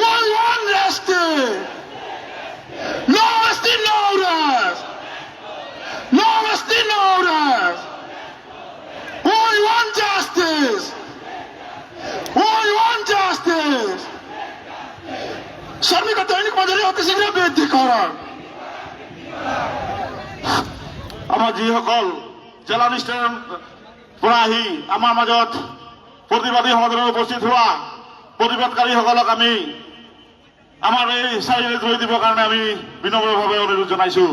We want justice. No wasting orders. No wasting orders. We want justice. We want justice. শ্রমিক দৈনিক মজুরি অতি শীঘ্র বৃদ্ধি করুন। আমাৰ যিসকল জেলা নিষ্ঠান পৰা আহি আমাৰ মাজত প্ৰতিবাদী সমাজত উপস্থিত হোৱা প্ৰতিবাদকাৰীসকলক আমি আমাৰ এই চাৰিআলিত ৰৈ দিবৰ কাৰণে আমি বিনম্ৰভাৱে অনুৰোধ জনাইছো।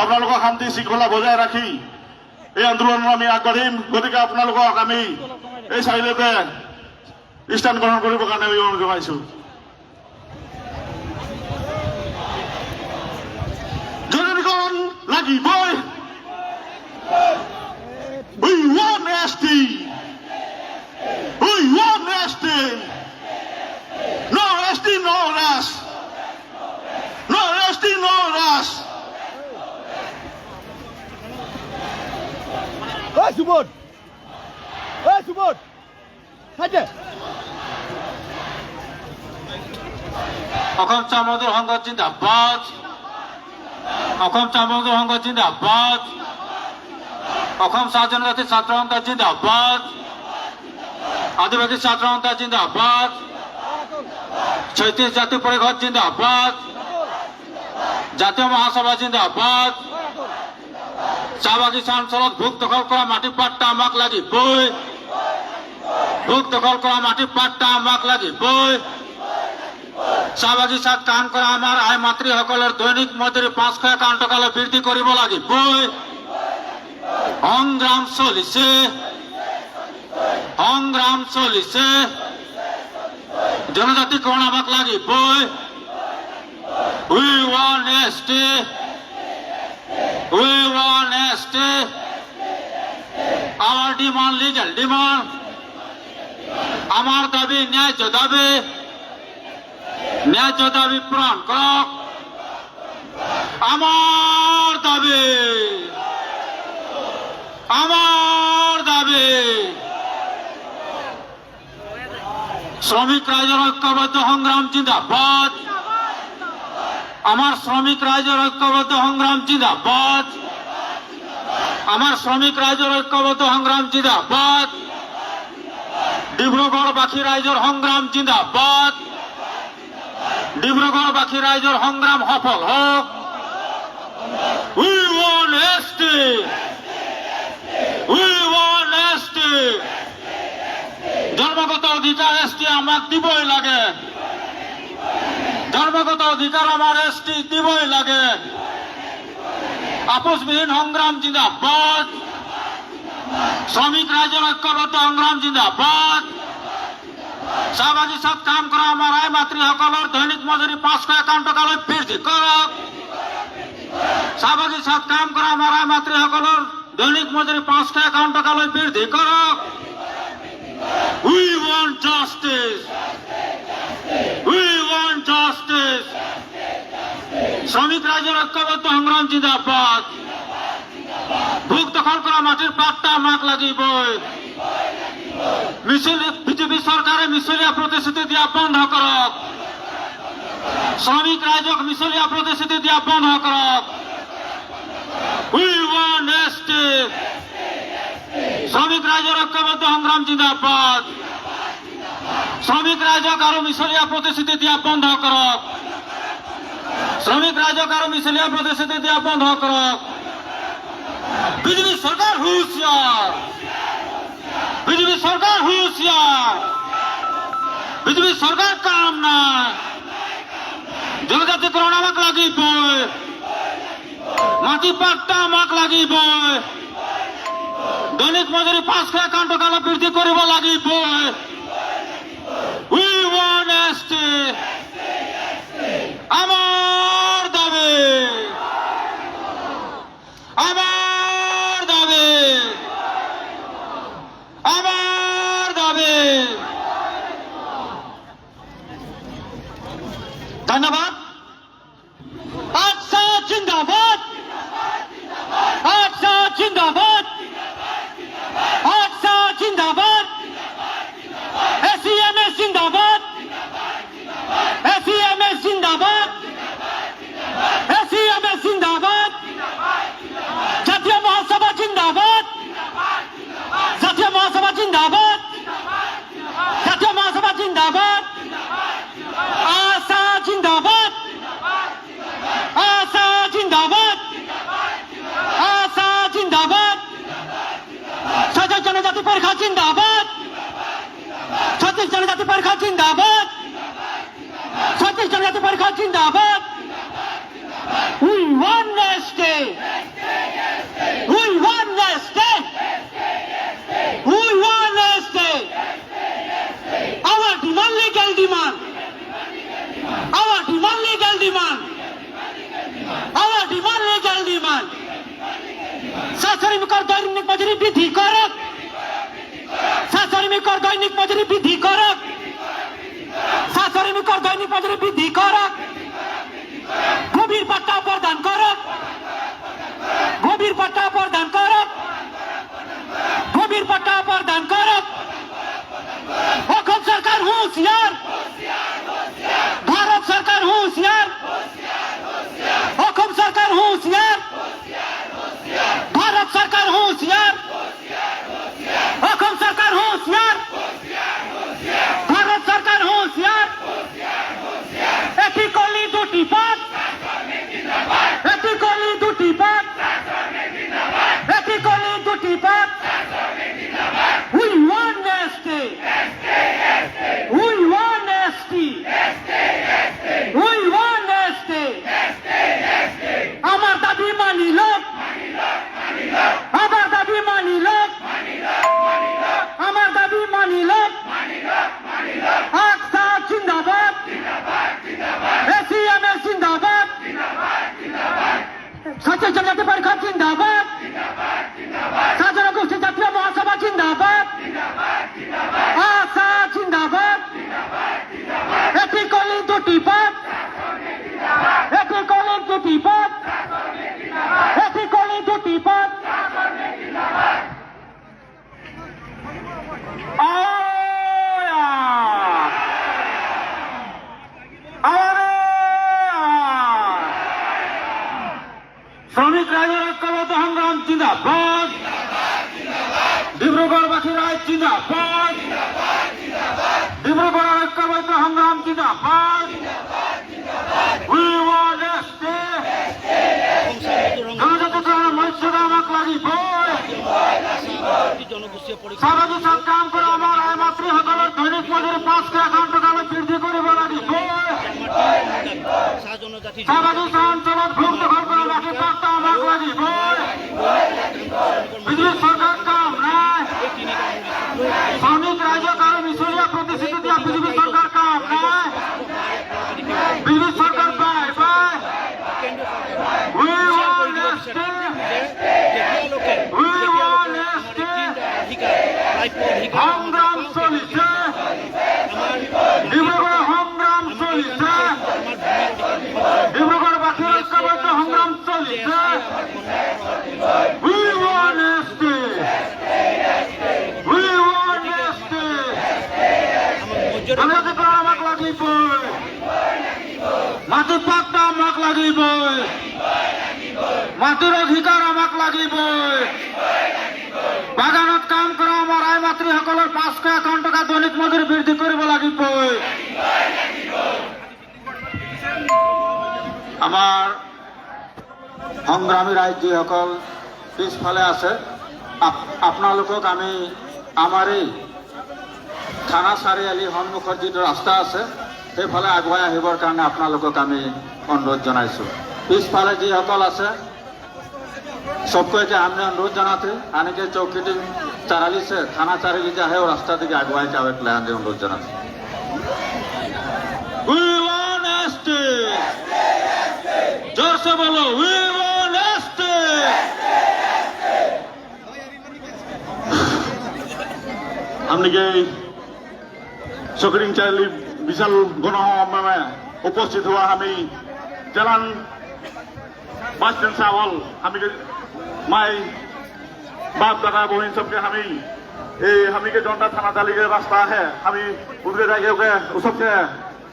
আপোনালোকক শান্তি শৃংখলা বজাই ৰাখি এই আন্দোলনত আমি আগবাঢ়িম। গতিকে আপোনালোকক আমি এই চাৰিআলিতে স্থান গ্ৰহণ কৰিবৰ কাৰণে আমি অনুৰোধ জনাইছো। জনগণ লাগিবই। We want justice. We want justice. No resting, no rest. No resting, no rest. Hey, Subodh! Hey, Subodh! Haje! Assam চামজৰ সংঘ জিন্দাবাদ। অসম চামজৰ সংঘ জিন্দাবাদ। অসম চাহ জনজাতি ছাত্ৰ সংঘ জিন্দাবাদ। আদিবাসী ছাত্ৰ সংঘ জিন্দাবাদ। ৩৬ জাতীয় পৰিষদ জিন্দাবাদ। জাতীয় মহাসভা জিন্দাবাদ। চাহ বাগিচা অঞ্চলত ভোগ দখল কৰা মাটি পাট্টা আমাক লাগিবই। ভোগ দখল কৰা মাটি পাট্টা আমাক লাগিবই। চাহ বাগিচাত কাম কৰা আমাৰ আই মাতৃসকলৰ দৈনিক মজুৰি ৫৫১ টকালৈ বৃদ্ধি কৰিব লাগিবই। সংগ্ৰাম চলিছে, সংগ্ৰাম চলিছে। জনজাতিকৰণ আমাক লাগিবই। We want justice. We want justice. Our demand, legal demand. আমাৰ দাবী ন্যায্য দাবী। ন্যায্য দাবী পূৰণ কৰক। আমাৰ দাবী, আমাৰ দাবী। শ্ৰমিক ৰাইজৰ ঐক্যবদ্ধ সংগ্ৰাম জিন্দাবাদ। আমাৰ শ্ৰমিক ৰাইজৰ ঐক্যবদ্ধ সংগ্ৰাম জিন্দাবাদ। আমাৰ শ্ৰমিক ৰাইজৰ ঐক্যবদ্ধ সংগ্ৰাম জিন্দাবাদ। ডিব্ৰুগড়বাসী ৰাইজৰ সংগ্ৰাম জিন্দাবাদ। ডিব্ৰুগড়বাসী ৰাইজৰ সংগ্ৰাম সফল হোক। We want justice. We want justice. জন্মগত অধিকাৰ এছটি আমাক দিবই লাগে। জন্মগত অধিকাৰ আমাৰ এছটি দিবই লাগে। আপোচবিহীন সংগ্ৰাম জিন্দাবাদ। শ্ৰমিক ৰাইজৰ ঐক্যবদ্ধ সংগ্ৰাম জিন্দাবাদ। চাহ বাগিচাত কাম কৰা আমাৰ আই মাতৃসকলৰ দৈনিক মজুৰি ৫৫১ টকালৈ বৃদ্ধি কৰক। চাহ বাগিচাত কাম কৰা আমাৰ আই মাতৃসকলৰ দৈনিক মজুৰি ৫৫১ টকালৈ বৃদ্ধি কৰক। We want justice. We want justice. শ্ৰমিক ৰাইজৰ ঐক্যবদ্ধ সংগ্ৰাম জিন্দাবাদ। ভোগ দখল কৰা মাটিৰ পাট্টা আমাক লাগিবই। বিজেপি চৰকাৰে মিছলীয়া প্ৰতিশ্ৰুতি দিয়া বন্ধ কৰক। শ্ৰমিক ৰাইজক মিছলীয়া প্ৰতিশ্ৰুতি দিয়া বন্ধ কৰক। We want justice. শ্ৰমিক ৰাইজৰ ঐক্যবদ্ধ সংগ্ৰাম জিন্দাবাদ। শ্ৰমিক ৰাইজক আৰু মিছলীয়া প্ৰতিশ্ৰুতি দিয়া বন্ধ কৰক। শ্ৰমিক ৰাইজক আৰু মিছলীয়া প্ৰতিশ্ৰুতি দিয়া বন্ধ কৰক। বিজেপি চৰকাৰ হুঁচিয়াৰ। বিজেপি চৰকাৰ হুঁচিয়াৰ। বিজেপি চৰকাৰ কাম নাই। জনজাতিকৰণ আমাক লাগিবই। মাটি পাট্টা আমাক লাগিবই। দৈনিক মজুৰি ৫৫১ টকালৈ বৃদ্ধি কৰিব লাগিবই। We want justice. আমাৰ দাবী, আমাৰ দাবী, আমাৰ দাবী। ধন্যবাদ। আচ্ছা জিন্দাবাদ। আচ্ছা জিন্দাবাদ। আচ্ছা জিন্দাবাদ। SCMS জিন্দাবাদ। এসিএমএস জিন্দাবাদ, জাতীয় মহাসভা জিন্দাবাদ, জাতীয় মহাসভা জিন্দাবাদ, জাতীয় মহাসভা জিন্দাবাদ, আশা জিন্দাবাদ, আশা জিন্দাবাদ, আশা জিন্দাবাদ, সজাগ জনজাতি পরীক্ষা জিন্দাবাদ, ছত্রিশ জনজাতি পরীক্ষা জিন্দাবাদ, ছত্রিশ জনজাতি পরীক্ষা জিন্দাবাদ। We want Neste. We want Neste. We want Neste. Our demand, legal demand. Our demand, legal demand. Our demand, legal demand. সাশ্রমিকর দৈনিক মজুরি বৃদ্ধি করক, সাশ্রমিকর দৈনিক মজুরি বৃদ্ধি করক, সাশ্রমিকর দৈনিক মজুরি বৃদ্ধি করক, গভীর পাট্টা প্রদান করক, গভীর পাট্টা প্রদান করক, গভীর পাট্টা প্রদান করক। অসম সরকার হুঁশিয়ার, ভারত সরকার হুঁশিয়ার, অসম সরকার হুঁশিয়ার, ভারত সরকার হুঁশিয়ার, অসম সরকার হুঁশিয়ার, ভারত সরকার হুঁশিয়ার। একটি কলি দুটি পাত, একটি কলি দুটি পাত, একটি কলি দুটি পাত। We want Neste. We want Neste. We want Neste. আমার দাবি মানিল, আমার দাবি মানিল, আমার দাবি মানিল। আকসা জিন্দাবাদ, এসিএমএস জিন্দাবাদ, সচেতন জনজাতি পরীক্ষা জিন্দাবাদ, সাধারণ গোষ্ঠী জাতীয় মহাসভা জিন্দাবাদ, আশা জিন্দাবাদ। একটি কলি দুটি পাত, একটি কলি দুটি পাত, একটি কলি দুটি পাত। শ্রমিক রাজের ঐক্যবদ্ধ সংগ্রাম জিন্দাবাদ, ডিব্রুগড়বাসী রায় জিন্দাবাদ, ডিব্রুগড়ের ঐক্যবদ্ধ সংগ্রাম জিন্দাবাদ। We want Neste. জনজাতি মর্যাদা আমাক লাগিব, সামাজিক সৎ কাম করে আমাৰ আই মাতৃসকলৰ দৈনিক মজুৰি 5,000 টকালৈ বৃদ্ধি কৰিব লাগিব। সামাজিক অঞ্চলত ভোগ দখল কৰা মাটি পট্টা আমাক লাগিব। বিজেপি চৰকাৰ কাম নাই, শ্ৰমিক ৰাইজক আৰু মিছলীয়া প্ৰতিশ্ৰুতি দিয়া বিজেপি চৰকাৰ কাম নাই, বিজেপি চৰকাৰ bye bye. We want Neste. We want Neste. সংগ্ৰাম চলিছে, ডিব্ৰুগড় সংগ্ৰাম চলিছে, ডিব্ৰুগড়বাসীৰ ঐক্যবদ্ধ সংগ্রাম চলিছে। We want Neste. We want Neste. জনজাতিকরণ আমাক লাগিবই, মাটি পাট্টা আমাক লাগিবই, মাটির অধিকার আমাক লাগিবই। বাগানত কাম কৰা আমাৰ আই মাতৃসকলৰ 5,000 টকা দৈনিক মজুৰি বৃদ্ধি কৰিব লাগিবই। আমাৰ সংগ্ৰামী ৰাইজ যিসকল পিছফালে আছে, আপোনালোকক আমি আমাৰ এই থানা চাৰিআলি সন্মুখৰ যিটো ৰাস্তা আছে সেইফালে আগুৱাই আহিবৰ কাৰণে আপোনালোকক আমি অনুৰোধ জনাইছোঁ। পিছফালে যিসকল আছে सबको के हमने अनुरोध जनाते आने के चौकीटी 44 से थाना चारेली जो है वो रास्ता दिखे अगुवाई के आवे प्लान दे अनुरोध जनाते। We want Neste. जोर से बोलो, We want Neste. हमने के चौकीटी चारेली विशाल गणसभा में उपस्थित हुआ हमें जलान बास्टन सावल हमें माई बाप दादा बहन सबके हमी के जोंडा थाना दाली के रास्ता है हमी उनके जाके उस सबके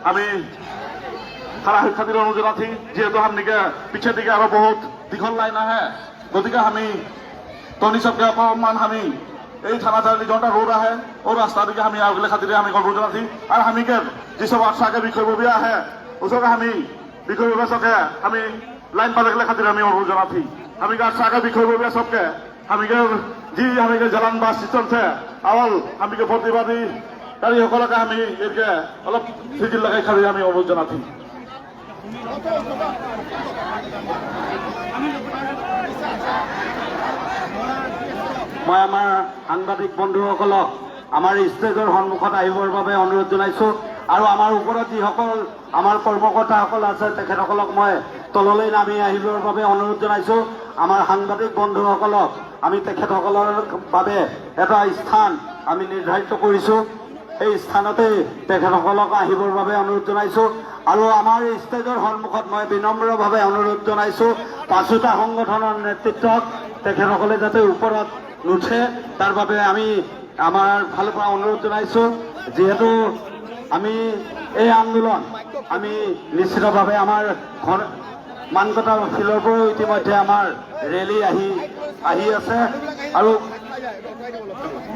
हमी সারা শিক্ষাৰ্থীৰ অনুৰোধ জনাথি যিহেতু আমনিকে পিছের দিকে আরো বহুত দীঘল লাইন আহে গতিকে আমি টনি সবকে অকমান আমি এই থানা চারি ঘন্টা রোড আহে ও রাস্তা দিকে আমি আগলে খাতিরে আমি অনুরোধ জনাথি আর আমিকে যেসব আশাকে বিষয়ববীয়া আহে ওসবকে আমি বিষয়ববীয়া সবকে আমি লাইন পালে খাতিরে আমি অনুরোধ জনাথি আমি আশাকে বিষয়ববীয়া সবকে আমিকে যি আমিকে জ্বালান বা চিত্রছে আওয়াল আমিকে প্রতিবাদী সকলকে আমি এদিকে অলপ সিজিল লাগাই খাতিরে আমি অনুরোধ জনাথি মই আমাৰ সাংবাদিক বন্ধুসকলক আমাৰ ষ্টেজৰ সন্মুখত আহিবৰ বাবে অনুৰোধ জনাইছো আৰু আমাৰ ওপৰত যিসকল আমাৰ কৰ্মকৰ্তাসকল আছে তেখেতসকলক মই তললৈ নামি আহিবৰ বাবে অনুৰোধ জনাইছো আমাৰ সাংবাদিক বন্ধুসকলক আমি তেখেতসকলৰ বাবে এটা স্থান আমি নিৰ্ধাৰিত কৰিছো এই স্থানতে তেখেতসকলক আহিবৰ বাবে অনুৰোধ জনাইছো আৰু আমাৰ ষ্টেজৰ সন্মুখত মই বিনম্ৰভাৱে অনুৰোধ জনাইছো পাঁচোটা সংগঠনৰ নেতৃত্বত তেখেতসকলে যাতে ওপৰত নুঠে তাৰ বাবে আমি আমাৰ ফালৰ পৰা অনুৰোধ জনাইছো যিহেতু আমি এই আন্দোলন আমি নিশ্চিতভাৱে আমাৰ মানকটা ফিল্ডৰ পৰা ইতিমধ্যে আমাৰ ৰেলী আহি আছে আৰু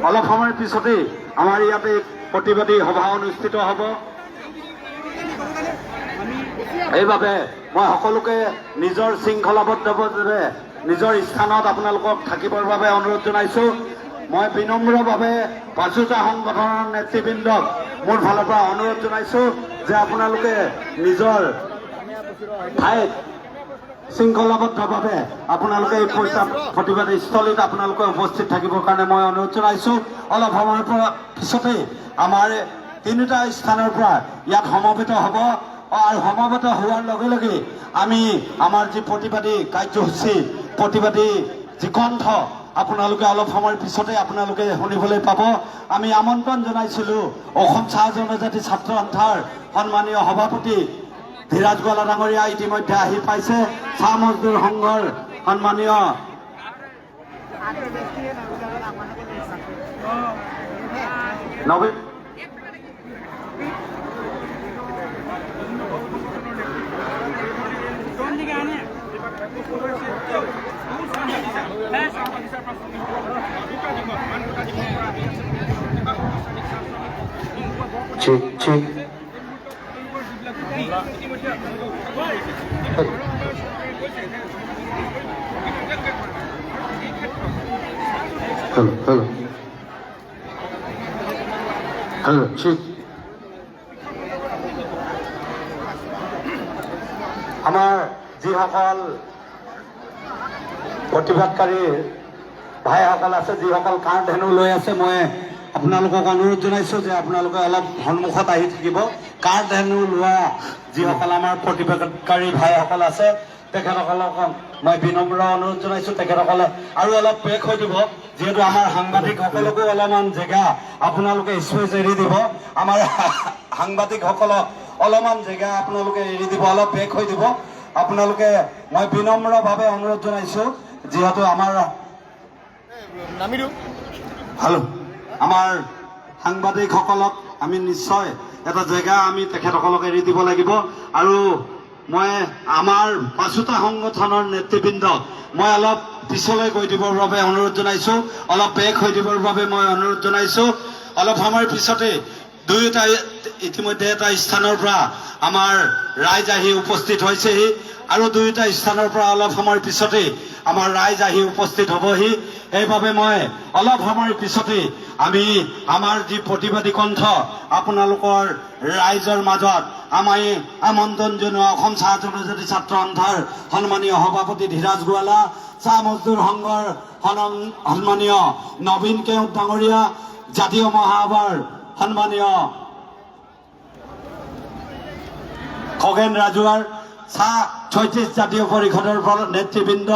অলপ সময়ৰ পিছতেই আমাৰ ইয়াতে প্ৰতিবাদী সভা অনুষ্ঠিত হ'ব এইবাবে মই সকলোকে নিজৰ শৃংখলাবদ্ধভাৱে নিজৰ স্থানত আপোনালোকক থাকিবৰ বাবে অনুৰোধ জনাইছো মই বিনম্ৰভাৱে পাঁচোটা সংগঠনৰ নেতৃবৃন্দক মোৰ ফালৰ পৰা অনুৰোধ জনাইছো যে আপোনালোকে নিজৰ ঠাইত শৃংখলাবদ্ধভাৱে আপোনালোকে এই প্ৰতিবাদী স্থলীত আপোনালোকে উপস্থিত থাকিবৰ কাৰণে মই অনুৰোধ জনাইছো অলপ সময়ৰ পৰা পিছতেই আমাৰ তিনিটা স্থানৰ পৰা ইয়াত সমবেত হ'ব আৰু সমবেত হোৱাৰ লগে লগে আমি আমাৰ যি প্ৰতিবাদী কাৰ্যসূচী প্ৰতিবাদী যি কণ্ঠ আপোনালোকে অলপ সময়ৰ পিছতে আপোনালোকে শুনিবলৈ পাব আমি আমন্ত্ৰণ জনাইছিলো অসম চাহ জনজাতি ছাত্ৰ সন্থাৰ সন্মানীয় সভাপতি ধীৰাজ গোৱালা ডাঙৰীয়া ইতিমধ্যে আহি পাইছে চাহ মজদুৰ সংঘৰ সন্মানীয় নবীন ঠিক ঠিক হ্যালো ঠিক আমাৰ যিসকল প্ৰতিবাদকাৰী ভাইসকল আছে যিসকল কাঁড় ধেনু লৈ আছে মই আপোনালোকক অনুৰোধ জনাইছো যে আপোনালোকে অলপ সন্মুখত আহি থাকিব কাঁড় ধেনু লোৱা যিসকল আমাৰ প্ৰতিবাদকাৰী ভাইসকল আছে তেখেতসকলক মই বিনম্ৰ অনুৰোধ জনাইছো তেখেতসকলে আৰু অলপ বেক হৈ দিব যিহেতু আমাৰ সাংবাদিকসকলকো অলপমান জেগা আপোনালোকে স্পেচ এৰি দিব আমাৰ সাংবাদিকসকলক অলপমান জেগা আপোনালোকে এৰি দিব অলপ বেক হৈ দিব আপোনালোকে মই বিনম্ৰভাৱে অনুৰোধ জনাইছো যিহেতু আমাৰ হেল্ল' আমাৰ সাংবাদিকসকলক আমি নিশ্চয় এটা জেগা আমি তেখেতসকলক এৰি দিব লাগিব আৰু মই আমাৰ পাঁচোটা সংগঠনৰ নেতৃবৃন্দক মই অলপ পিছলৈ গৈ দিবৰ বাবে অনুৰোধ জনাইছো অলপ বেক হৈ দিবৰ বাবে মই অনুৰোধ জনাইছো অলপ সময়ৰ পিছতে দুয়োটা ইতিমধ্যে এটা স্থানৰ পৰা আমাৰ ৰাইজ আহি উপস্থিত হৈছেহি আৰু দুয়োটা স্থানৰ পৰা অলপ সময়ৰ পিছতে আমাৰ ৰাইজ আহি উপস্থিত হ'বহি এইভাবে মই অলপ সময়ৰ পিছতে আমি আমাৰ যি প্ৰতিবাদী কণ্ঠ আপোনালোকৰ ৰাইজৰ মাজত আমি আমন্ত্ৰণ জনোৱা অসম চাহ জনজাতি ছাত্ৰ সন্থাৰ সন্মানীয় সভাপতি ধীৰাজ গোৱালা চাহ মজদুৰ সংঘৰ সন্মানীয় নবীন কেওট ডাঙৰীয়া জাতীয় মহাসভাৰ সন্মানীয় খগেন ৰাজুৱাৰ চাহ ৩৬ জাতীয় পৰিষদৰ নেতৃবৃন্দ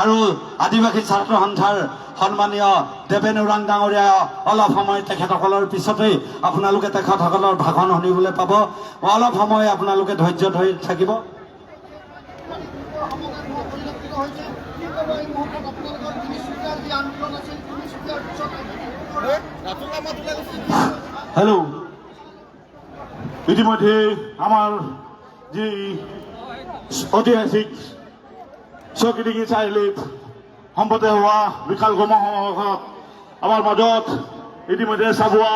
আৰু আদিবাসী ছাত্ৰ সন্থাৰ সন্মানীয় দেবেন ওৰাং ডাঙৰীয়া অলপ সময় তেখেতসকলৰ পিছতেই আপোনালোকে তেখেতসকলৰ ভাষণ শুনিবলৈ পাব অলপ সময় আপোনালোকে ধৈৰ্য ধৰি থাকিব হেল্ল' ইতিমধ্যে আমাৰ যি ঐতিহাসিক চৌকিডিঙি চাৰিআলিত সম্পদে হোৱা বিশাল সমাৱেশত আমাৰ মাজত ইতিমধ্যে চাবুৱা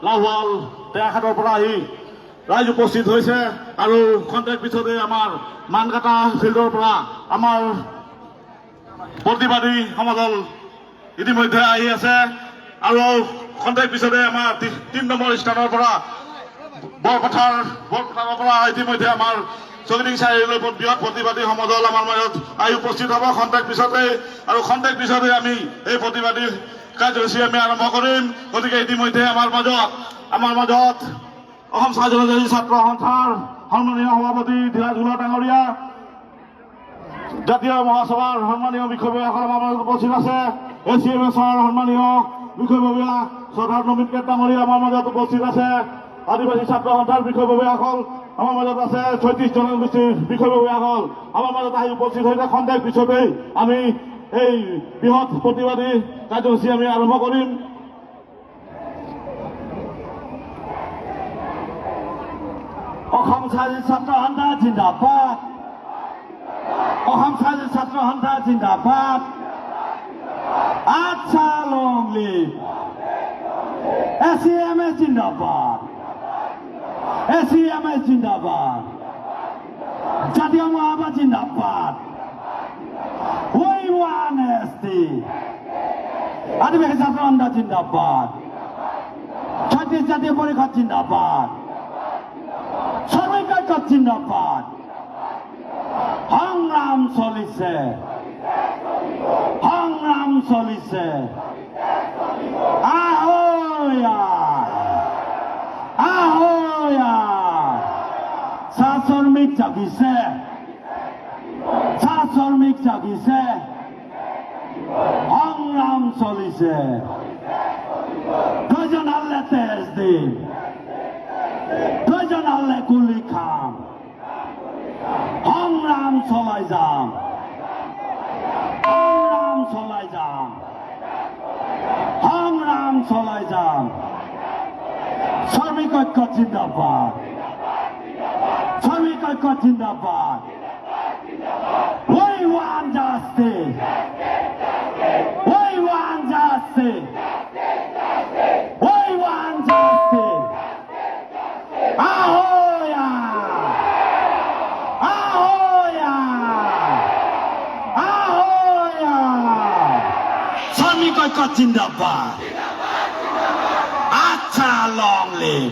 লাহোৱাল টেঙাখাটৰ পৰা আহি ৰাইজ উপস্থিত হৈছে আৰু খন্তেক পিছতে আমাৰ মানকাটা ফিল্ডৰ পৰা আমাৰ প্ৰতিবাদী সমাজল ইতিমধ্যে আহি আছে আৰু খন্তেক পিছতে আমাৰ ৩ নম্বৰ স্থানৰ পৰা বৰপথাৰৰ পৰা ইতিমধ্যে আমাৰ চৌকিডিঙি চাৰিআলিলৈ বৃহৎ প্ৰতিবাদী সমাজল আমাৰ মাজত আহি উপস্থিত হ'ব খন্তেক পিছতে আৰু খন্তেক পিছতে আমি এই প্ৰতিবাদী কাৰ্যসূচী আমি আৰম্ভ কৰিম গতিকে ইতিমধ্যে আমাৰ মাজত অসম স্বাধীনতা ছাত্ৰ সন্থাৰ সন্মানীয় সভাপতি ধীৰাজ গোলা ডাঙৰীয়া জাতীয় মহাসভাৰ সন্মানীয় বিষয়ববীয়াসকল আমাৰ মাজত উপস্থিত আছে ACMSৰ সন্মানীয় বিষয়ববীয়া চৰ্দাৰ নবীন কেত ডাঙৰীয়া আমাৰ মাজত উপস্থিত আছে আদিবাসী ছাত্ৰ সন্থাৰ বিষয়ববীয়াসকল আমাৰ মাজত আছে ৩৬ জনগোষ্ঠীৰ বিষয়ববীয়াসকল আমাৰ মাজত আহি উপস্থিত হৈছে খন্তেক পিছতেই আমি এই বৃহৎ প্ৰতিবাদী কাৰ্যসূচী আমি আৰম্ভ কৰিম অসম স্বাধীন ছাত্ৰ সন্থা জিন্দাবাদ অসম স্বাধীন ছাত্ৰ সন্থা জিন্দাবাদ আচ্ছা লং লিভ ACMS জিন্দাবাদ ACMS জিন্দাবাদ জাতীয় মহাসভা জিন্দাবাদ We want ST আদিবাসী ছাত্ৰ সন্থা জিন্দাবাদ ৩৬ জাতীয় পৰিষদ জিন্দাবাদ শ্ৰমিক ঐক্য জিন্দাবাদ সংগ্ৰাম চলিছে আহোয়া চাহ শ্ৰমিক জাগিছে সংগ্ৰাম চলিছে দুজন হালে তেজ দিম দুজন হালে গুলি খাম সংগ্ৰাম চলাই যাম শ্ৰমিক ঐক্য জিন্দাবাদ We want justice Ahoya শ্রমিক ঐক্য জিন্দাবাদ আচ্ছা লং লিভ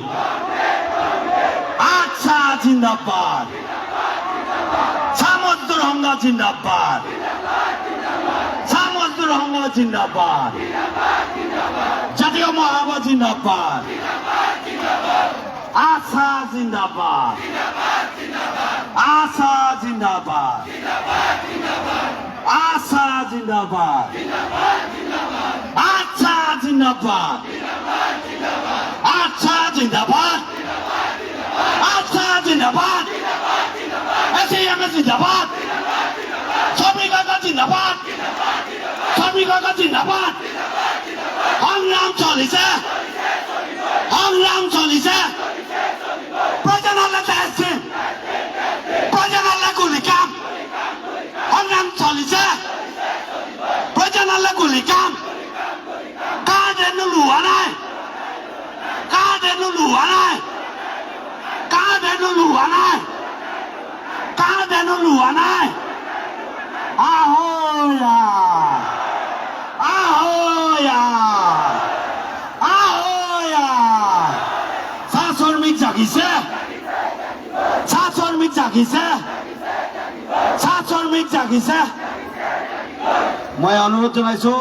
আচ্ছা জিন্দাবাদ মজদুর সংঘ জিন্দাবাদ জাতীয় মহাসভা জিন্দাবাদ আশা জিন্দাবাদ আশা জিন্দাবাদ আচ্ছা জিন্দাবাদ ACMS জিন্দাবাদ শ্রমিক ঐক্য জিন্দাবাদ সংগ্রাম চলিছে প্রজনালে তেজছে প্রজনালে গুলিকাম সংগ্রাম চলিছে প্রজনালে গুলিকাম কাদেনো লোৱা নাই ahoya চাহ শ্ৰমিক জাগিছে মই অনুৰোধ জনাইছো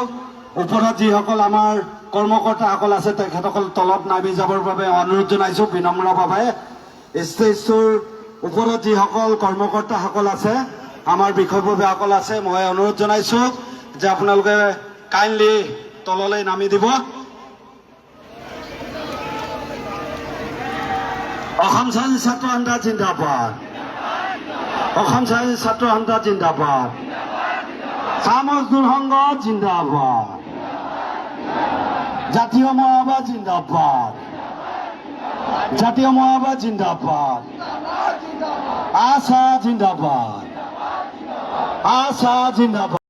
ওপৰত যিসকল আমাৰ কৰ্মকৰ্তাসকল আছে তেখেতসকল তলত নামি যাবৰ বাবে অনুৰোধ জনাইছো বিনম্ৰভাৱে ষ্টেজটোৰ ওপৰত যিসকল কৰ্মকৰ্তাসকল আছে আমাৰ বিষয়ববীয়াসকল আছে মই অনুৰোধ জনাইছো যে আপোনালোকে কাইণ্ডলি তললৈ নামি দিব অসম স্বাধীন ছাত্ৰ সন্থা জিন্দাবাদ চাহ মজদুৰ সংঘ জিন্দাবাদ জাতীয় মহাসভা জিন্দাবাদ আশা জিন্দাবাদ আশা জিন্দাবাদ